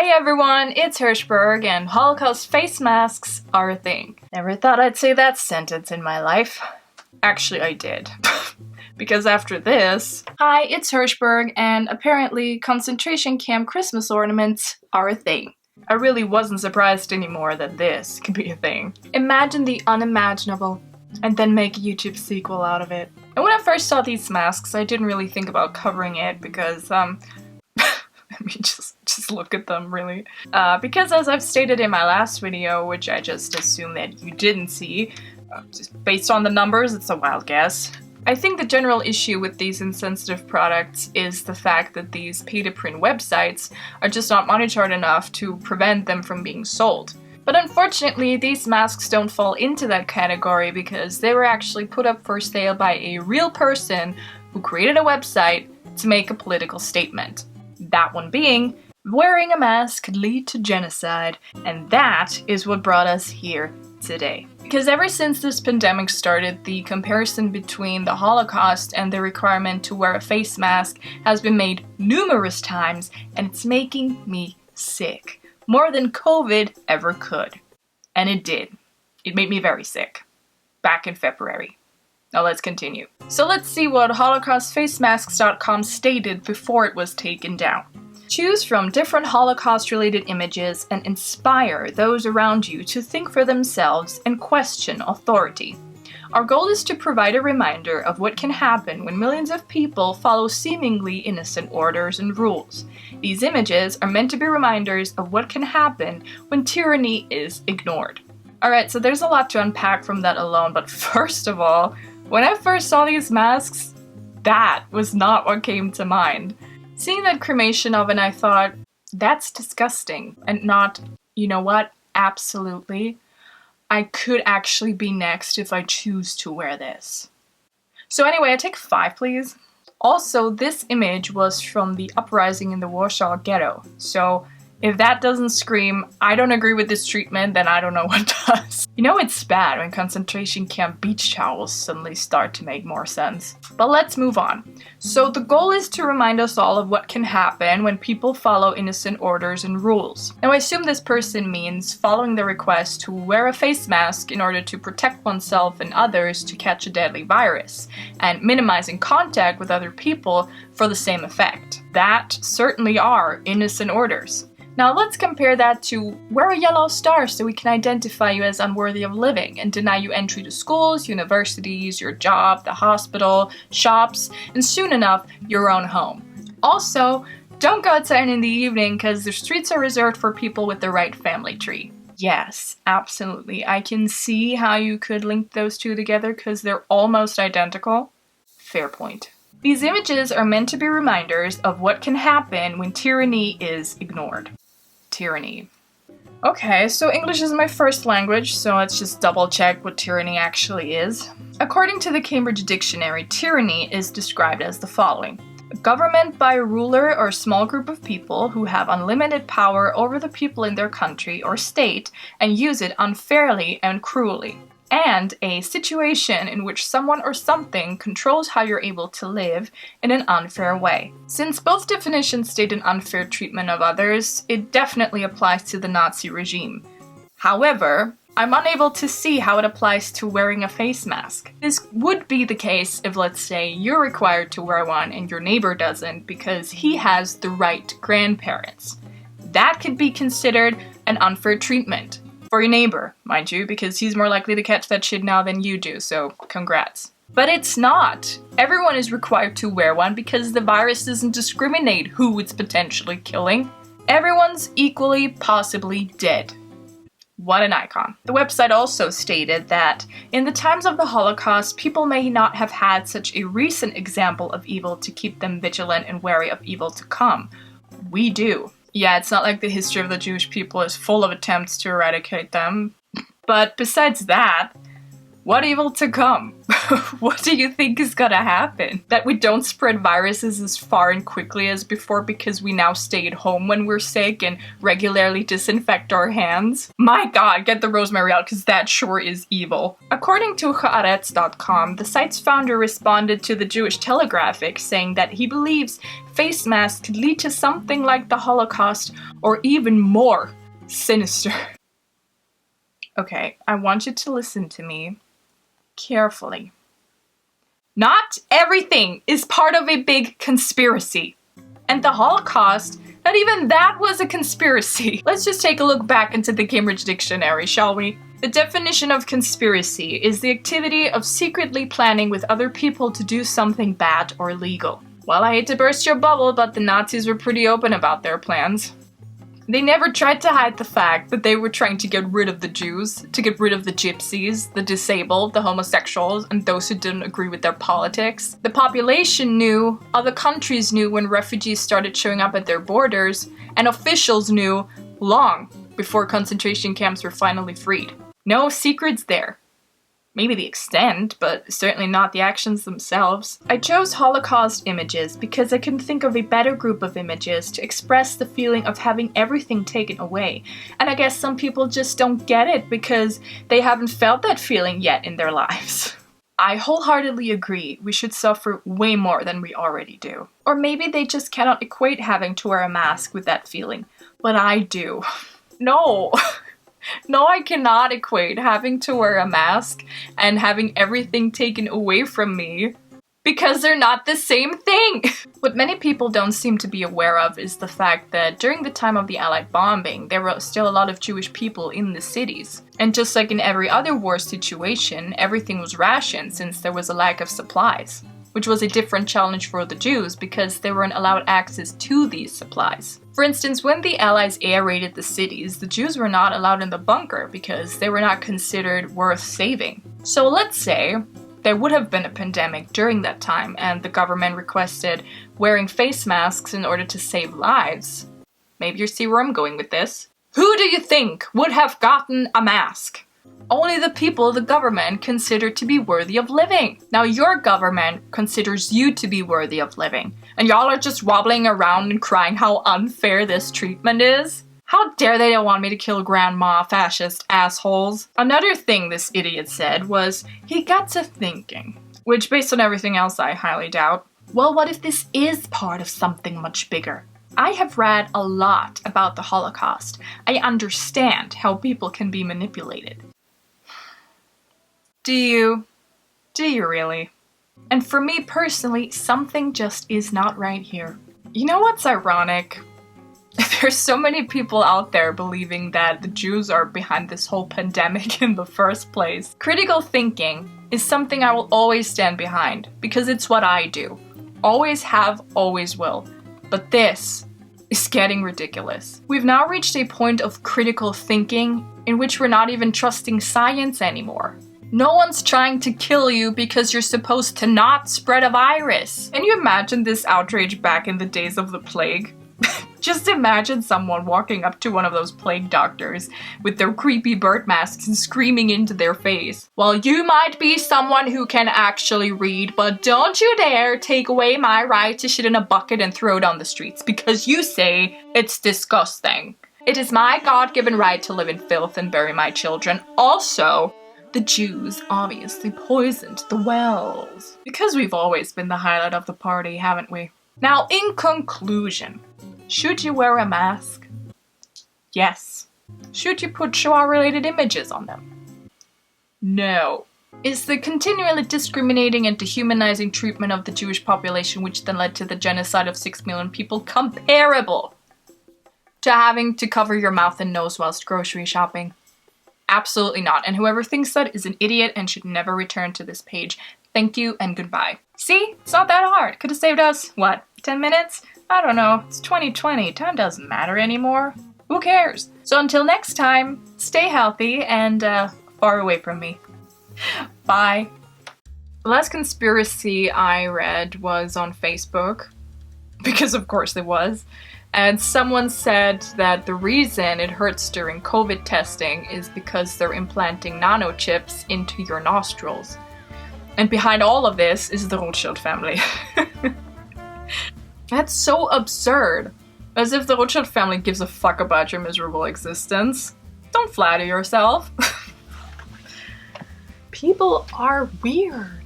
Hey everyone, it's Hirschberg, and Holocaust face masks are a thing. Never thought I'd say that sentence in my life. Actually, I did. Because after this... Hi, it's Hirschberg, and apparently concentration camp Christmas ornaments are a thing. I really wasn't surprised anymore that this could be a thing. Imagine the unimaginable, and then make a YouTube sequel out of it. And when I first saw these masks, I didn't really think about covering it because, I mean, just look at them, really. Because as I've stated in my last video, which I just assume that you didn't see, just based on the numbers, it's a wild guess. I think the general issue with these insensitive products is the fact that these pay-to-print websites are just not monitored enough to prevent them from being sold. But unfortunately, these masks don't fall into that category because they were actually put up for sale by a real person who created a website to make a political statement. That one being, wearing a mask could lead to genocide, and that is what brought us here today. Because ever since this pandemic started, the comparison between the Holocaust and the requirement to wear a face mask has been made numerous times, and it's making me sick. More than COVID ever could. And it did. It made me very sick. Back in February. Now let's continue. So let's see what HolocaustFacemasks.com stated before it was taken down. Choose from different Holocaust-related images and inspire those around you to think for themselves and question authority. Our goal is to provide a reminder of what can happen when millions of people follow seemingly innocent orders and rules. These images are meant to be reminders of what can happen when tyranny is ignored. Alright, so there's a lot to unpack from that alone, but first of all, when I first saw these masks, that was not what came to mind. Seeing that cremation oven, I thought, that's disgusting, and not, you know what, absolutely. I could actually be next if I choose to wear this. So anyway, I take 5, please. Also, this image was from the uprising in the Warsaw Ghetto, so if that doesn't scream, I don't agree with this treatment, then I don't know what does. You know it's bad when concentration camp beach towels suddenly start to make more sense. But let's move on. So the goal is to remind us all of what can happen when people follow innocent orders and rules. Now I assume this person means following the request to wear a face mask in order to protect oneself and others to catch a deadly virus, and minimizing contact with other people for the same effect. That certainly are innocent orders. Now let's compare that to wear a yellow star so we can identify you as unworthy of living and deny you entry to schools, universities, your job, the hospital, shops, and soon enough, your own home. Also, don't go outside in the evening because the streets are reserved for people with the right family tree. Yes, absolutely. I can see how you could link those two together because they're almost identical. Fair point. These images are meant to be reminders of what can happen when tyranny is ignored. Tyranny. Okay, so English is my first language, so let's just double check what tyranny actually is. According to the Cambridge Dictionary, tyranny is described as the following: a government by a ruler or small group of people who have unlimited power over the people in their country or state and use it unfairly and cruelly. And a situation in which someone or something controls how you're able to live in an unfair way. Since both definitions state an unfair treatment of others, it definitely applies to the Nazi regime. However, I'm unable to see how it applies to wearing a face mask. This would be the case if, let's say, you're required to wear one and your neighbor doesn't because he has the right grandparents. That could be considered an unfair treatment. For your neighbor, mind you, because he's more likely to catch that shit now than you do, so congrats. But it's not. Everyone is required to wear one because the virus doesn't discriminate who it's potentially killing. Everyone's equally possibly dead. What an icon. The website also stated that in the times of the Holocaust, people may not have had such a recent example of evil to keep them vigilant and wary of evil to come. We do. Yeah, it's not like the history of the Jewish people is full of attempts to eradicate them. But besides that, What evil to come? What do you think is gonna happen? That we don't spread viruses as far and quickly as before because we now stay at home when we're sick and regularly disinfect our hands? My god, get the rosemary out because that sure is evil. According to Haaretz.com, the site's founder responded to the Jewish Telegraphic saying that he believes face masks could lead to something like the Holocaust or even more sinister. Okay, I want you to listen to me carefully. Not everything is part of a big conspiracy. And the Holocaust, not even that was a conspiracy. Let's just take a look back into the Cambridge Dictionary, shall we? The definition of conspiracy is the activity of secretly planning with other people to do something bad or illegal. Well, I hate to burst your bubble, but the Nazis were pretty open about their plans. They never tried to hide the fact that they were trying to get rid of the Jews, to get rid of the gypsies, the disabled, the homosexuals, and those who didn't agree with their politics. The population knew, other countries knew when refugees started showing up at their borders, and officials knew long before concentration camps were finally freed. No secrets there. Maybe the extent, but certainly not the actions themselves. I chose Holocaust images because I couldn't think of a better group of images to express the feeling of having everything taken away. And I guess some people just don't get it because they haven't felt that feeling yet in their lives. I wholeheartedly agree we should suffer way more than we already do. Or maybe they just cannot equate having to wear a mask with that feeling. But I do. No. No, I cannot equate having to wear a mask and having everything taken away from me because they're not the same thing. What many people don't seem to be aware of is the fact that during the time of the Allied bombing, there were still a lot of Jewish people in the cities. And just like in every other war situation, everything was rationed since there was a lack of supplies, which was a different challenge for the Jews because they weren't allowed access to these supplies. For instance, when the Allies air raided the cities, the Jews were not allowed in the bunker because they were not considered worth saving. So let's say there would have been a pandemic during that time and the government requested wearing face masks in order to save lives. Maybe you see where I'm going with this. Who do you think would have gotten a mask? Only the people the government considered to be worthy of living. Now your government considers you to be worthy of living, and y'all are just wobbling around and crying how unfair this treatment is? How dare they don't want me to kill grandma, fascist assholes? Another thing this idiot said was, he got to thinking, which based on everything else I highly doubt. Well, what if this is part of something much bigger? I have read a lot about the Holocaust. I understand how people can be manipulated. Do you? Do you really? And for me personally, something just is not right here. You know what's ironic? There's so many people out there believing that the Jews are behind this whole pandemic in the first place. Critical thinking is something I will always stand behind because it's what I do. Always have, always will. But this is getting ridiculous. We've now reached a point of critical thinking in which we're not even trusting science anymore. No one's trying to kill you because you're supposed to not spread a virus. Can you imagine this outrage back in the days of the plague? Just imagine someone walking up to one of those plague doctors with their creepy bird masks and screaming into their face. Well, you might be someone who can actually read, but don't you dare take away my right to shit in a bucket and throw it on the streets because you say it's disgusting. It is my God-given right to live in filth and bury my children. Also, the Jews obviously poisoned the wells. Because we've always been the highlight of the party, haven't we? Now, in conclusion, should you wear a mask? Yes. Should you put Shoah-related images on them? No. Is the continually discriminating and dehumanizing treatment of the Jewish population, which then led to the genocide of 6 million people, comparable to having to cover your mouth and nose whilst grocery shopping? Absolutely not. And whoever thinks that is an idiot and should never return to this page. Thank you and goodbye. See? It's not that hard. Could have saved us, what, 10 minutes? I don't know. It's 2020. Time doesn't matter anymore. Who cares? So until next time, stay healthy and far away from me. Bye. The last conspiracy I read was on Facebook. because of course it was. And someone said that the reason it hurts during COVID testing is because they're implanting nanochips into your nostrils. And behind all of this is the Rothschild family. That's so absurd. As if the Rothschild family gives a fuck about your miserable existence. Don't flatter yourself. People are weird.